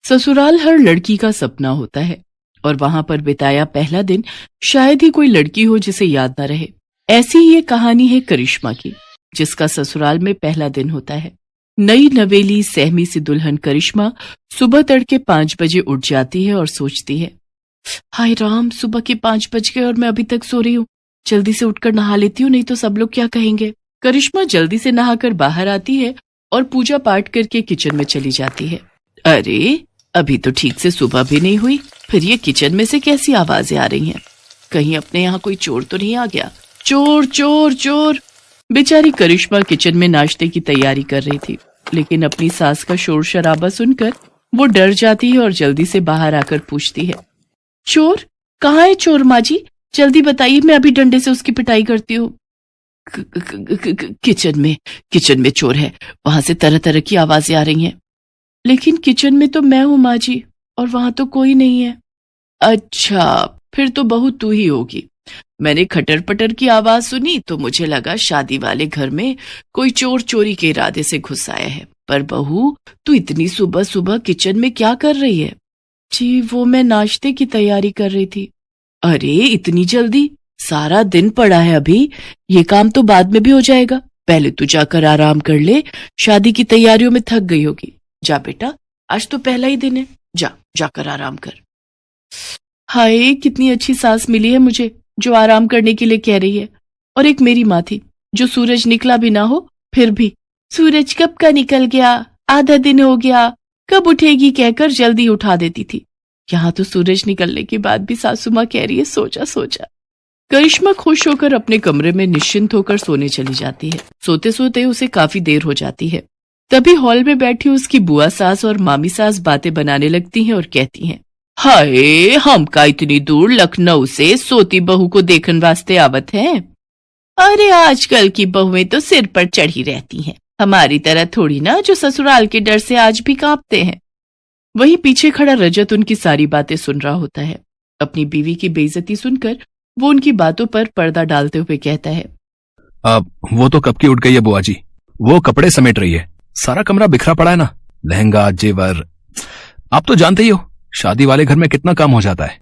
ससुराल हर लड़की का सपना होता है और वहां पर बिताया पहला दिन शायद ही कोई लड़की हो जिसे याद न रहे। ऐसी ही ये कहानी है करिश्मा की, जिसका ससुराल में पहला दिन होता है। नई नवेली सहमी सी दुल्हन करिश्मा सुबह तड़के 5 बजे उठ जाती है और सोचती है, हाय राम, सुबह के 5 बज गए और मैं अभी तक सो रही हूँ। जल्दी से उठकर नहा लेती हूँ, नहीं तो सब लोग क्या कहेंगे। करिश्मा जल्दी से नहाकर बाहर आती है और पूजा पाठ करके किचन में चली जाती है। अरे, अभी तो ठीक से सुबह भी नहीं हुई, फिर ये किचन में से कैसी आवाजें आ रही हैं? कहीं अपने यहाँ कोई चोर तो नहीं आ गया? चोर चोर चोर! बेचारी करिश्मा किचन में नाश्ते की तैयारी कर रही थी, लेकिन अपनी सास का शोर शराबा सुनकर वो डर जाती है और जल्दी से बाहर आकर पूछती है, चोर? कहाँ है चोर माँ जी? जल्दी बताइए, मैं अभी डंडे से उसकी पिटाई करती हूँ। किचन में चोर है, वहां से तरह तरह की आवाजें आ रही हैं। लेकिन किचन में तो मैं हूँ माँ जी, और वहां तो कोई नहीं है। अच्छा, फिर तो बहू तू ही होगी। मैंने खटर पटर की आवाज सुनी तो मुझे लगा शादी वाले घर में कोई चोर चोरी के इरादे से घुस आया है। पर बहू, तू इतनी सुबह सुबह किचन में क्या कर रही है? जी, वो मैं नाश्ते की तैयारी कर रही थी। अरे, इतनी जल्दी? सारा दिन पड़ा है अभी, ये काम तो बाद में भी हो जाएगा। पहले तू जाकर आराम कर ले, शादी की तैयारियों में थक गई होगी। जा बेटा, आज तो पहला ही दिन है, जाकर आराम कर। हाय, कितनी अच्छी सास मिली है मुझे, जो आराम करने के लिए कह रही है। और एक मेरी माँ थी, जो सूरज निकला भी ना हो फिर भी, सूरज कब का निकल गया, आधा दिन हो गया, कब उठेगी कहकर जल्दी उठा देती थी। यहाँ तो सूरज निकलने के बाद भी सासू माँ कह रही है, सो जा। करिश्मा खुश होकर अपने कमरे में निश्चिंत होकर सोने चली जाती है। सोते सोते उसे काफी देर हो जाती है। तभी हॉल में बैठी उसकी बुआ सास और मामी सास बातें बनाने लगती हैं और कहती हैं, हाय, हम का इतनी दूर लखनऊ से सोती बहू को देखने वास्ते आवत है। अरे, आजकल की बहुएं तो सिर पर चढ़ी रहती हैं, हमारी तरह थोड़ी ना, जो ससुराल के डर से आज भी कांपते हैं। वहीं पीछे खड़ा रजत उनकी सारी बातें सुन रहा होता है। अपनी बीवी की बेइज्जती सुनकर वो उनकी बातों पर पर्दा डालते हुए कहता है, वो तो कब की उठ गई है बुआ जी, वो कपड़े समेट रही है, सारा कमरा बिखरा पड़ा है ना, लहंगा जेवर, आप तो जानते ही हो शादी वाले घर में कितना काम हो जाता है।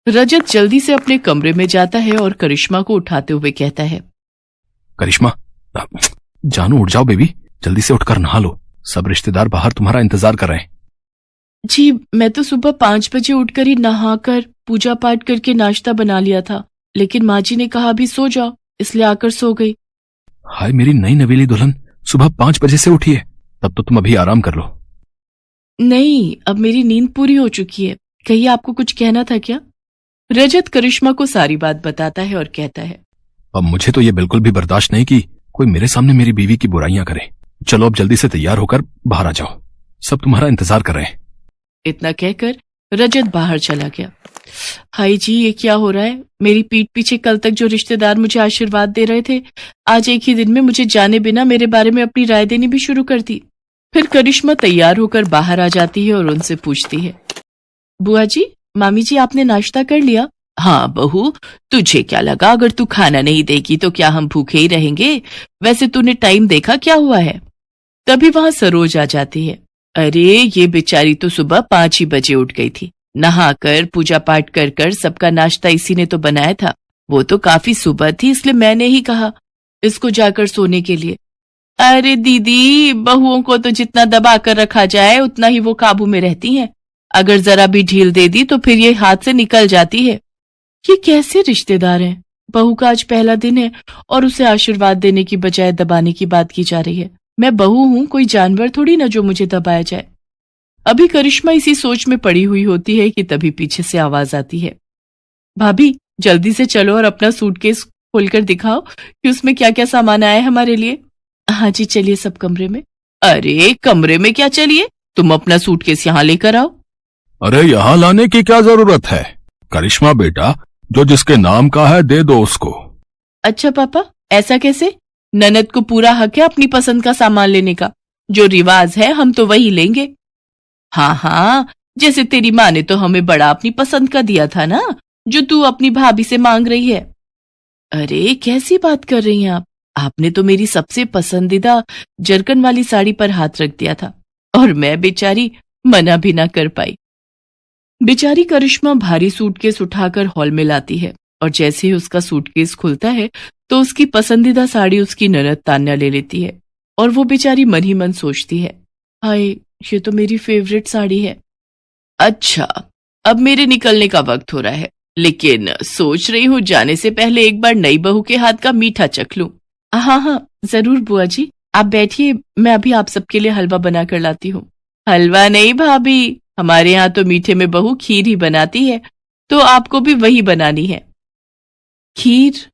रजत जल्दी से अपने कमरे में जाता है और करिश्मा को उठाते हुए कहता है, करिश्मा, जानू उठ जाओ बेबी, जल्दी से उठकर नहा लो, सब रिश्तेदार बाहर तुम्हारा इंतजार कर रहे हैं। जी, मैं तो सुबह 5 बजे उठकर ही नहाकर पूजा पाठ करके नाश्ता बना लिया था, लेकिन माँ जी ने कहा अभी सो जाओ, इसलिए आकर सो गई। हाय मेरी नई नवेली दुल्हन, सुबह 5 बजे से उठी है, तब तो तुम अभी आराम कर लो। नहीं, अब मेरी नींद पूरी हो चुकी है। कहिए, आपको कुछ कहना था क्या? रजत करिश्मा को सारी बात बताता है और कहता है, अब मुझे तो ये बिल्कुल भी बर्दाश्त नहीं कि कोई मेरे सामने मेरी बीवी की बुराइयां करे। चलो अब जल्दी से तैयार होकर बाहर आ जाओ, सब तुम्हारा इंतजार कर रहे हैं। इतना कहकर रजत बाहर चला गया। हाय जी, ये क्या हो रहा है? मेरी पीठ पीछे कल तक जो रिश्तेदार मुझे आशीर्वाद दे रहे थे, आज एक ही दिन में मुझे जाने बिना मेरे बारे में अपनी राय देनी भी शुरू कर दी। फिर करिश्मा तैयार होकर बाहर आ जाती है और उनसे पूछती है, बुआ जी, मामी जी, आपने नाश्ता कर लिया? हाँ बहू, तुझे क्या लगा अगर तू खाना नहीं देगी तो क्या हम भूखे ही रहेंगे? वैसे तूने टाइम देखा क्या हुआ है? तभी वहां सरोज आ जाती है। अरे, ये बेचारी तो सुबह 5 ही बजे उठ गई थी, नहाकर पूजा पाठ कर कर सबका नाश्ता इसी ने तो बनाया था। वो तो काफी सुबह थी, इसलिए मैंने ही कहा इसको जाकर सोने के लिए। अरे दीदी, बहुओं को तो जितना दबा कर रखा जाए उतना ही वो काबू में रहती हैं। अगर जरा भी ढील दे दी तो फिर ये हाथ से निकल जाती है। ये कैसे रिश्तेदार हैं? बहू का आज पहला दिन है और उसे आशीर्वाद देने की बजाय दबाने की बात की जा रही है। मैं बहू हूं, कोई जानवर थोड़ी ना जो मुझे दबाया जाए। अभी करिश्मा इसी सोच में पड़ी हुई होती है कि तभी पीछे से आवाज आती है, भाभी जल्दी से चलो और अपना सूटकेस खोलकर दिखाओ कि उसमें क्या क्या सामान आया है हमारे लिए। हाँ जी, चलिए सब कमरे में। अरे, कमरे में क्या चलिए, तुम अपना सूटकेस यहाँ लेकर आओ। अरे, यहाँ लाने की क्या जरूरत है? करिश्मा बेटा, जो जिसके नाम का है दे दो उसको। अच्छा पापा, ऐसा कैसे? ननद को पूरा हक है अपनी पसंद का सामान लेने का, जो रिवाज है हम तो वही लेंगे। हाँ हाँ, जैसे तेरी माँ ने तो हमें बड़ा अपनी पसंद का दिया था ना, जो तू अपनी भाभी से मांग रही है। अरे, कैसी बात कर रही हैं आप? आपने तो मेरी सबसे पसंदीदा जरकन वाली साड़ी पर हाथ रख दिया था और मैं बेचारी मना भी ना कर पाई। बेचारी करिश्मा भारी सूटकेस उठाकर हॉल में लाती है और जैसे ही उसका सूटकेस खुलता है तो उसकी पसंदीदा साड़ी उसकी ननद तान्या ले लेती है और वो बेचारी मन ही मन सोचती है, हाय ये तो मेरी फेवरेट साड़ी है। अच्छा, अब मेरे निकलने का वक्त हो रहा है, लेकिन सोच रही हूँ जाने से पहले एक बार नई बहू के हाथ का मीठा चख लूं। हाँ हाँ जरूर बुआ जी, आप बैठिए, मैं अभी आप सबके लिए हलवा बना कर लाती हूँ। हलवा नहीं भाभी, हमारे यहाँ तो मीठे में बहू खीर ही बनाती है, तो आपको भी वही बनानी है। खीर?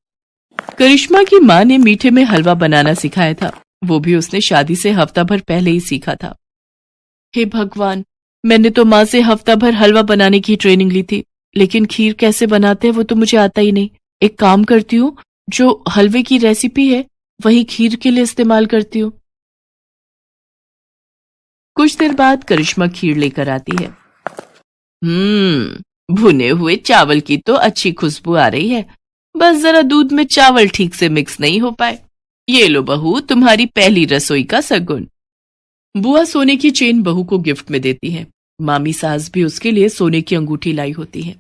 करिश्मा की माँ ने मीठे में हलवा बनाना सिखाया था, वो भी उसने शादी से हफ्ता भर पहले ही सीखा था। हे भगवान, मैंने तो माँ से हफ्ता भर हलवा बनाने की ट्रेनिंग ली थी, लेकिन खीर कैसे बनाते हैं वो तो मुझे आता ही नहीं। एक काम करती हूँ, जो हलवे की रेसिपी है वही खीर के लिए इस्तेमाल करती हूँ। कुछ देर बाद करिश्मा खीर लेकर आती है। भुने हुए चावल की तो अच्छी खुशबू आ रही है, बस जरा दूध में चावल ठीक से मिक्स नहीं हो पाए। ये लो बहू, तुम्हारी पहली रसोई का सगुन। बुआ सोने की चेन बहू को गिफ्ट में देती है। मामी सास भी उसके लिए सोने की अंगूठी लाई होती है।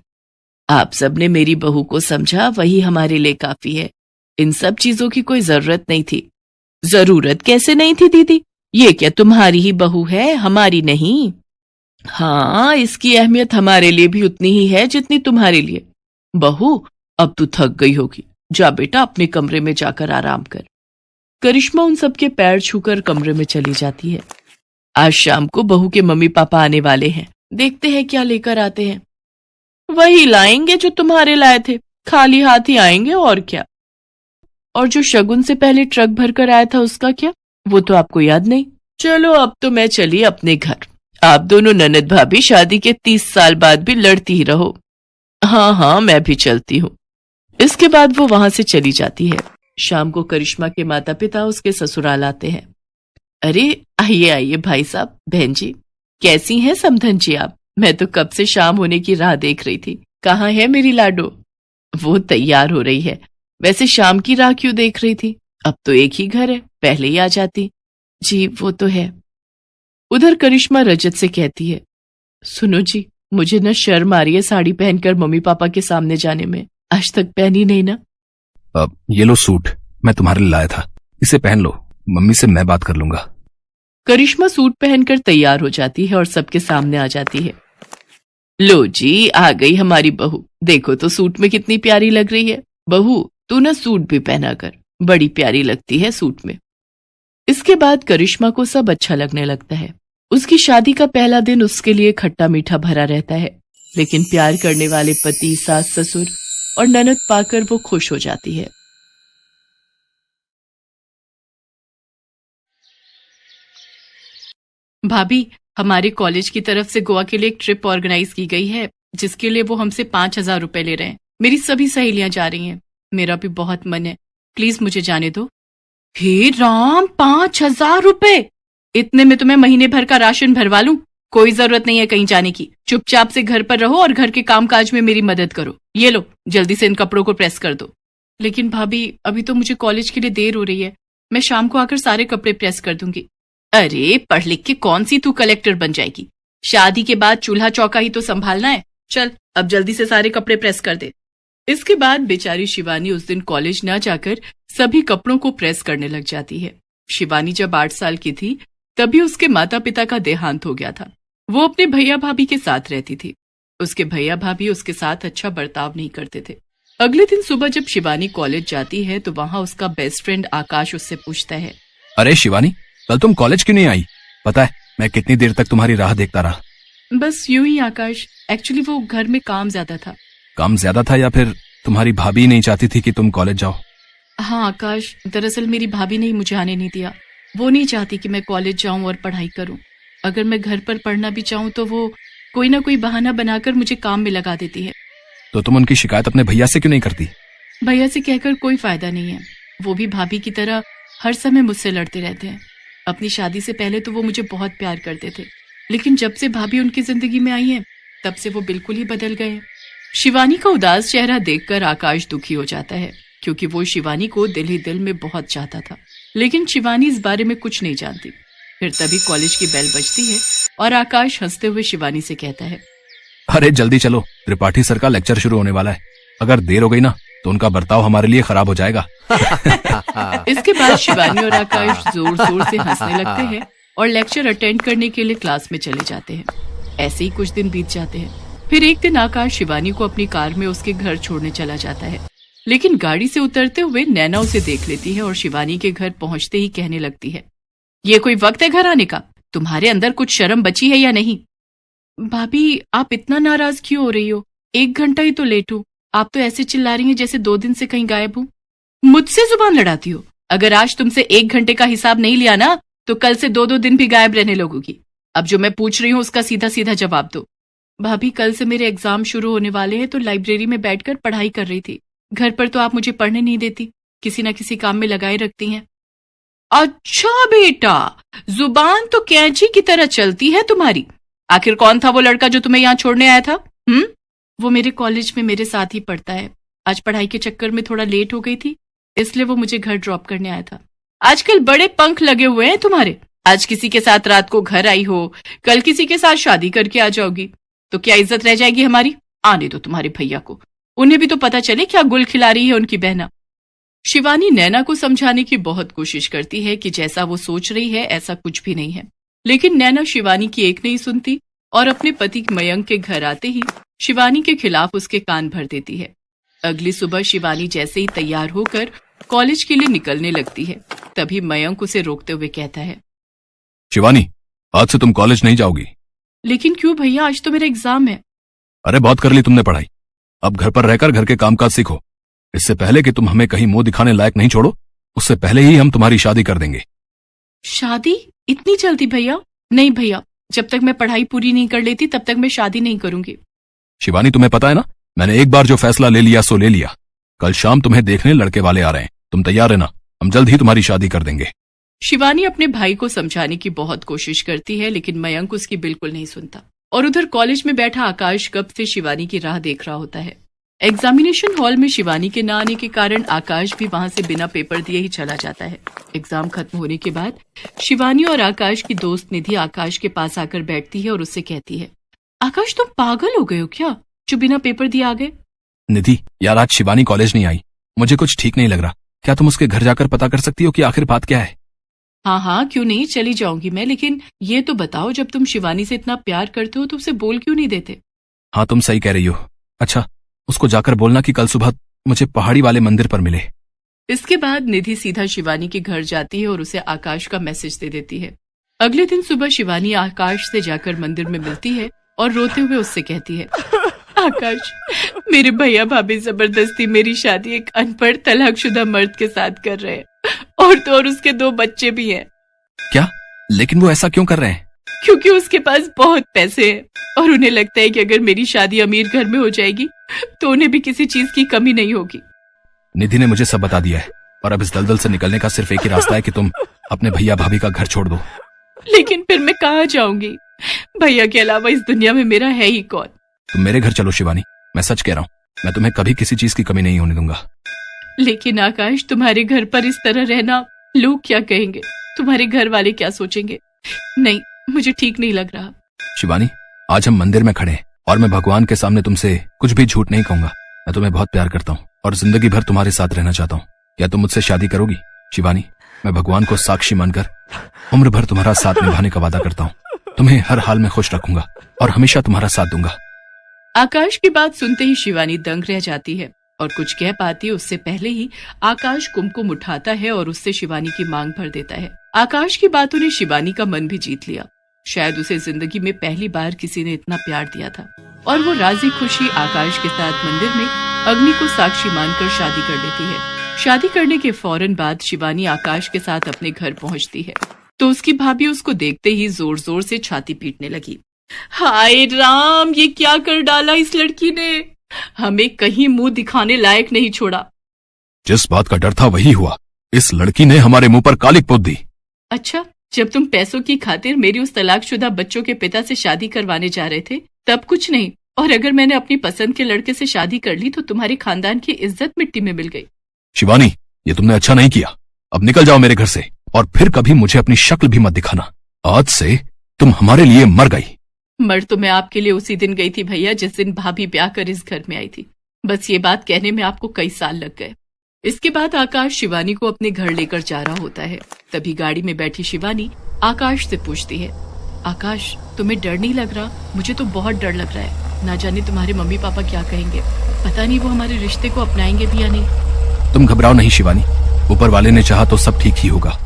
आप सबने मेरी बहू को समझा, वही हमारे लिए काफी है। इन सब चीजों की कोई जरूरत नहीं थी। जरूरत कैसे नहीं थी दीदी? ये क्या तुम्हारी ही बहू है, हमारी नहीं? हाँ, इसकी अहमियत हमारे लिए भी उतनी ही है जितनी तुम्हारे लिए। बहू, अब तू थक गई होगी, जा बेटा अपने कमरे में जाकर आराम कर। करिश्मा उन सबके पैर छूकर कमरे में चली जाती है। आज शाम को बहू के मम्मी पापा आने वाले हैं, देखते हैं क्या लेकर आते हैं। वही लाएंगे जो तुम्हारे लाए थे, खाली हाथ ही आएंगे और क्या। और जो शगुन से पहले ट्रक भर कर आया था उसका क्या, वो तो आपको याद नहीं। चलो अब तो मैं चली अपने घर, आप दोनों ननद भाभी शादी के 30 साल बाद भी लड़ती ही रहो। हाँ हाँ मैं भी चलती हूँ। इसके बाद वो वहां से चली जाती है। शाम को करिश्मा के माता पिता उसके ससुराल आते हैं। अरे आइए आइए भाई साहब, बहन जी, कैसी हैं समधन जी आप? मैं तो कब से शाम होने की राह देख रही थी। कहाँ है मेरी लाडो? वो तैयार हो रही है। वैसे शाम की राह क्यों देख रही थी? अब तो एक ही घर है, पहले ही आ जाती। जी वो तो है। उधर करिश्मा रजत से कहती है, सुनो जी, मुझे न शर्म आ रही है साड़ी पहनकर मम्मी पापा के सामने जाने में। आज तक पहनी नहीं ना। अब ये लो सूट, मैं तुम्हारे लिए लाया था, इसे पहन लो, मम्मी से मैं बात कर लूंगा। करिश्मा सूट पहनकर तैयार हो जाती है और सबके सामने आ जाती है। लो जी, आ गई हमारी बहू, देखो तो सूट में कितनी प्यारी लग रही है। बहू तू ना सूट भी पहना कर, बड़ी प्यारी लगती है सूट में। इसके बाद करिश्मा को सब अच्छा लगने लगता है। उसकी शादी का पहला दिन उसके लिए खट्टा मीठा भरा रहता है, लेकिन प्यार करने वाले पति, सास, ससुर और ननद पाकर वो खुश हो जाती है। भाभी, हमारे कॉलेज की तरफ से गोवा के लिए एक ट्रिप ऑर्गेनाइज की गई है, जिसके लिए वो हमसे 5,000 रुपए ले रहे हैं। मेरी सभी सहेलियां जा रही हैं, मेरा भी बहुत मन है, प्लीज मुझे जाने दो। हे राम, 5,000 रुपए! इतने में तो मैं महीने भर का राशन भरवा लूं। कोई जरूरत नहीं है कहीं जाने की, चुपचाप से घर पर रहो और घर के कामकाज में मेरी मदद करो। ये लो, जल्दी से इन कपड़ों को प्रेस कर दो। लेकिन भाभी, अभी तो मुझे कॉलेज के लिए देर हो रही है, मैं शाम को आकर सारे कपड़े प्रेस कर दूंगी। अरे पढ़ लिख के कौन सी तू कलेक्टर बन जाएगी? शादी के बाद चूल्हा चौका ही तो संभालना है। चल अब जल्दी से सारे कपड़े प्रेस कर दे। इसके बाद बेचारी शिवानी उस दिन कॉलेज न जाकर सभी कपड़ों को प्रेस करने लग जाती है। शिवानी जब 8 साल की थी तभी उसके माता पिता का देहांत हो गया था। वो अपने भैया भाभी के साथ रहती थी। उसके भैया भाभी उसके साथ अच्छा बर्ताव नहीं करते थे। अगले दिन सुबह जब शिवानी कॉलेज जाती है तो वहाँ उसका बेस्ट फ्रेंड आकाश उससे पूछता है, अरे शिवानी, कल तुम कॉलेज क्यों नहीं आई? पता है मैं कितनी देर तक तुम्हारी राह देखता रहा। बस यूं ही आकाश, एक्चुअली वो घर में काम ज्यादा था। काम ज्यादा था या फिर तुम्हारी भाभी नहीं चाहती थी कि तुम कॉलेज जाओ? हाँ आकाश, दरअसल मेरी भाभी ने मुझे आने नहीं दिया। वो नहीं चाहती कि मैं कॉलेज जाऊं और पढ़ाई करूं। अगर मैं घर पर पढ़ना भी चाहूं तो वो कोई ना कोई बहाना बनाकर मुझे काम में लगा देती है। तो तुम उनकी शिकायत अपने भैया से क्यों नहीं करती? भैया से कहकर कोई फायदा नहीं है, वो भी भाभी की तरह हर समय मुझसे लड़ते रहते हैं। अपनी शादी से पहले तो वो मुझे बहुत प्यार करते थे, लेकिन जब से भाभी उनकी जिंदगी में आई है तब से वो बिल्कुल ही बदल गए। शिवानी का उदास चेहरा देखकर आकाश दुखी हो जाता है, क्योंकि वो शिवानी को दिल ही दिल में बहुत चाहता था। लेकिन शिवानी इस बारे में कुछ नहीं जानती। फिर तभी कॉलेज की बेल बजती है और आकाश हंसते हुए शिवानी से कहता है, अरे जल्दी चलो, त्रिपाठी सर का लेक्चर शुरू होने वाला है। अगर देर हो गई ना तो उनका बर्ताव हमारे लिए खराब हो जाएगा। इसके बाद शिवानी और आकाश जोर जोर से हंसने लगते हैं और लेक्चर अटेंड करने के लिए क्लास में चले जाते हैं। ऐसे ही कुछ दिन बीत जाते हैं। फिर एक दिन आकाश शिवानी को अपनी कार में उसके घर छोड़ने चला जाता है, लेकिन गाड़ी से उतरते हुए नैना उसे देख लेती है और शिवानी के घर पहुंचते ही कहने लगती है, ये कोई वक्त है घर आने का? तुम्हारे अंदर कुछ शर्म बची है या नहीं? भाभी, आप इतना नाराज क्यों हो रही हो? 1 घंटा ही तो लेट हूँ। आप तो ऐसे चिल्ला रही हैं जैसे 2 दिन से कहीं गायब हूँ। मुझसे जुबान लड़ाती हो। अगर आज तुमसे 1 घंटे का हिसाब नहीं लिया ना तो कल से 2-2 दिन भी गायब रहने लगोगी। अब जो मैं पूछ रही हूँ उसका सीधा सीधा जवाब दो। भाभी, कल से मेरे एग्जाम शुरू होने वाले हैं तो लाइब्रेरी में बैठकर पढ़ाई कर रही थी। घर पर तो आप मुझे पढ़ने नहीं देती, किसी न किसी काम में लगाए रखती हैं। अच्छा बेटा, जुबान तो कैंची की तरह चलती है तुम्हारी। आखिर कौन था वो लड़का जो तुम्हें यहाँ छोड़ने आया था? वो मेरे कॉलेज में मेरे साथ ही पढ़ता है। आज पढ़ाई के चक्कर में थोड़ा लेट हो गई थी, इसलिए वो मुझे घर ड्रॉप करने आया था। आजकल बड़े पंख लगे हुए हैं तुम्हारे। आज किसी के साथ रात को घर आई हो, कल किसी के साथ शादी करके आ जाओगी, तो क्या इज्जत रह जाएगी हमारी? आने दो तुम्हारे भैया को, उन्हें भी तो पता चले क्या गुल खिला रही है उनकी बहना। शिवानी नैना को समझाने की बहुत कोशिश करती है कि जैसा वो सोच रही है ऐसा कुछ भी नहीं है, लेकिन नैना शिवानी की एक नहीं सुनती और अपने पति मयंक के घर आते ही शिवानी के खिलाफ उसके कान भर देती है। अगली सुबह शिवानी जैसे ही तैयार होकर कॉलेज के लिए निकलने लगती है, तभी मयंक उसे रोकते हुए कहता है, शिवानी, आज से तुम कॉलेज नहीं जाओगी। लेकिन क्यों भैया, आज तो मेरा एग्जाम है। अरे बहुत कर ली तुमने पढ़ाई, अब घर पर रहकर घर के कामकाज सीखो। इससे पहले कि तुम हमें कहीं मुंह दिखाने लायक नहीं छोड़ो, उससे पहले ही हम तुम्हारी शादी कर देंगे। शादी? इतनी जल्दी भैया? नहीं भैया, जब तक मैं पढ़ाई पूरी नहीं कर लेती तब तक मैं शादी नहीं करूंगी। शिवानी, तुम्हें पता है ना, मैंने एक बार जो फैसला ले लिया सो ले लिया। कल शाम तुम्हें देखने लड़के वाले आ रहे हैं, तुम तैयार रहना, हम जल्द ही तुम्हारी शादी कर देंगे। शिवानी अपने भाई को समझाने की बहुत कोशिश करती है, लेकिन मयंक उसकी बिल्कुल नहीं सुनता। और उधर कॉलेज में बैठा आकाश कब से शिवानी की राह देख रहा होता है। एग्जामिनेशन हॉल में शिवानी के न आने के कारण आकाश भी वहां से बिना पेपर दिए ही चला जाता है। एग्जाम खत्म होने के बाद शिवानी और आकाश की दोस्त निधि आकाश के पास आकर बैठती है और उससे कहती है, आकाश तुम पागल हो गए हो क्या, जो बिना पेपर दिए आ गए? निधि यार, आज शिवानी कॉलेज नहीं आई, मुझे कुछ ठीक नहीं लग रहा। क्या तुम उसके घर जाकर पता कर सकती हो कि आखिर बात क्या है? हाँ, क्यों नहीं, चली जाऊंगी मैं, लेकिन ये तो बताओ, जब तुम शिवानी से इतना प्यार करते हो तो उसे बोल क्यों नहीं देते? हाँ, तुम सही कह रही हो। अच्छा, उसको जाकर बोलना कि कल सुबह मुझे पहाड़ी वाले मंदिर पर मिले। इसके बाद निधि सीधा शिवानी के घर जाती है और उसे आकाश का मैसेज दे देती है। अगले दिन सुबह शिवानी आकाश से जाकर मंदिर में मिलती है और रोते हुए उससे कहती है, आकाश, मेरे भैया भाभी जबरदस्ती मेरी शादी एक अनपढ़ तलाकशुदा मर्द के साथ कर रहे हैं, और तो और उसके 2 बच्चे भी हैं। क्या? लेकिन वो ऐसा क्यों कर रहे हैं? क्योंकि उसके पास बहुत पैसे हैं और उन्हें लगता है कि अगर मेरी शादी अमीर घर में हो जाएगी तो उन्हें भी किसी चीज की कमी नहीं होगी। निधि ने मुझे सब बता दिया है और अब इस दलदल से निकलने का सिर्फ एक ही रास्ता है कि तुम अपने भैया भाभी का घर छोड़ दो। लेकिन फिर मैं कहाँ जाऊंगी? भैया के अलावा इस दुनिया में मेरा है ही कौन? तुम मेरे घर चलो शिवानी, मैं सच कह रहा हूँ, मैं तुम्हें कभी किसी चीज की कमी नहीं होने दूंगा। लेकिन आकाश, तुम्हारे घर पर इस तरह रहना, लोग क्या कहेंगे? तुम्हारे घर वाले क्या सोचेंगे? नहीं, मुझे ठीक नहीं लग रहा। शिवानी, आज हम मंदिर में खड़े हैं और मैं भगवान के सामने तुमसे कुछ भी झूठ नहीं कहूंगा। मैं तुम्हें बहुत प्यार करता हूँ और जिंदगी भर तुम्हारे साथ रहना चाहता हूँ। क्या तुम मुझसे शादी करोगी? शिवानी, मैं भगवान को साक्षी मानकर उम्र भर तुम्हारा साथ निभाने का वादा करता हूँ। तुम्हें हर हाल में खुश रखूंगा और हमेशा तुम्हारा साथ दूंगा। आकाश की बात सुनते ही शिवानी दंग रह जाती है और कुछ कह पाती उससे पहले ही आकाश कुमकुम उठाता है और उससे शिवानी की मांग भर देता है। आकाश की बातों ने शिवानी का मन भी जीत लिया। शायद उसे जिंदगी में पहली बार किसी ने इतना प्यार दिया था और वो राजी खुशी आकाश के साथ मंदिर में अग्नि को साक्षी मानकर शादी कर लेती है। शादी करने के फौरन बाद शिवानी आकाश के साथ अपने घर पहुंचती है तो उसकी भाभी उसको देखते ही जोर जोर से छाती पीटने लगी। हाय राम, ये क्या कर डाला इस लड़की ने, हमें कहीं मुंह दिखाने लायक नहीं छोड़ा। जिस बात का डर था वही हुआ, इस लड़की ने हमारे मुंह पर कालिक पोत दी। अच्छा, जब तुम पैसों की खातिर मेरी उस तलाकशुदा बच्चों के पिता से शादी करवाने जा रहे थे तब कुछ नहीं, और अगर मैंने अपनी पसंद के लड़के से शादी कर ली तो तुम्हारे खानदान की इज्जत मिट्टी में मिल गई। शिवानी, ये तुमने अच्छा नहीं किया, अब निकल जाओ मेरे घर से और फिर कभी मुझे अपनी शक्ल भी मत दिखाना। आज से तुम हमारे लिए मर गई। मर तो मैं आपके लिए उसी दिन गई थी भैया जिस दिन भाभी ब्याह कर इस घर में आई थी। बस ये बात कहने में आपको कई साल लग गए। इसके बाद आकाश शिवानी को अपने घर लेकर जा रहा होता है। तभी गाड़ी में बैठी शिवानी आकाश से पूछती है, आकाश तुम्हें डर नहीं लग रहा? मुझे तो बहुत डर लग रहा है। ना जाने तुम्हारे मम्मी पापा क्या कहेंगे, पता नहीं वो हमारे रिश्ते को अपनाएंगे भी या नहीं। तुम घबराओ नहीं शिवानी, ऊपर वाले ने चाहा तो सब ठीक ही होगा।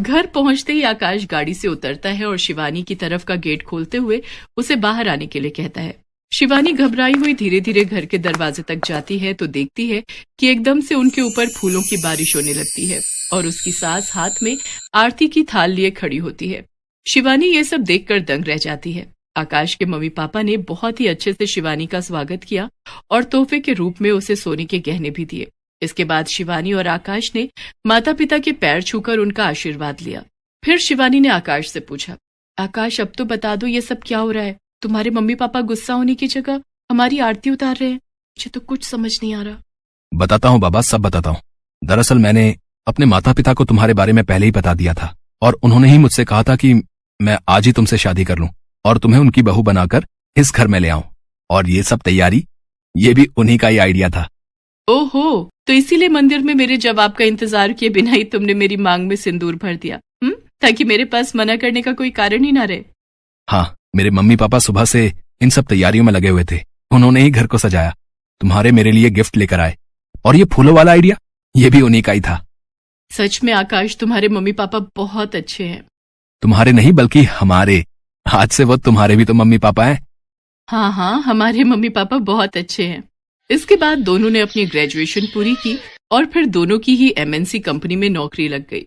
घर पहुंचते ही आकाश गाड़ी से उतरता है और शिवानी की तरफ का गेट खोलते हुए उसे बाहर आने के लिए कहता है। शिवानी घबराई हुई धीरे धीरे घर के दरवाजे तक जाती है तो देखती है कि एकदम से उनके ऊपर फूलों की बारिश होने लगती है और उसकी सास हाथ में आरती की थाल लिए खड़ी होती है। शिवानी ये सब देखकर दंग रह जाती है। आकाश के मम्मी पापा ने बहुत ही अच्छे से शिवानी का स्वागत किया और तोहफे के रूप में उसे सोने के गहने भी दिए। इसके बाद शिवानी और आकाश ने माता पिता के पैर छूकर उनका आशीर्वाद लिया। फिर शिवानी ने आकाश से पूछा, आकाश अब तो बता दो ये सब क्या हो रहा है? तुम्हारे मम्मी पापा गुस्सा होने की जगह हमारी आरती उतार रहे हैं। मुझे तो कुछ समझ नहीं आ रहा। बताता हूँ बाबा, सब बताता हूँ। दरअसल मैंने अपने माता पिता को तुम्हारे बारे में पहले ही बता दिया था और उन्होंने ही मुझसे कहा था कि मैं आज ही तुमसे शादी कर लूं और तुम्हें उनकी बहू बनाकर इस घर में ले आऊं। और ये सब तैयारी, ये भी उन्हीं का ही आइडिया था। ओहो, तो इसीलिए मंदिर में मेरे जवाब का इंतजार किए बिना ही तुमने मेरी मांग में सिंदूर भर दिया, ताकि मेरे पास मना करने का कोई कारण ही ना रहे। हाँ, मेरे मम्मी पापा सुबह से इन सब तैयारियों में लगे हुए थे। उन्होंने ही घर को सजाया, तुम्हारे मेरे लिए गिफ्ट लेकर आए और ये फूलों वाला आइडिया, ये भी उन्हीं का ही था। सच में आकाश, तुम्हारे मम्मी पापा बहुत अच्छे हैं। तुम्हारे नहीं बल्कि हमारे। आज से वो तुम्हारे भी तो मम्मी पापा हैं। हाँ, हमारे मम्मी पापा बहुत अच्छे हैं। इसके बाद दोनों ने अपनी ग्रेजुएशन पूरी की और फिर दोनों की ही एमएनसी कंपनी में नौकरी लग गई।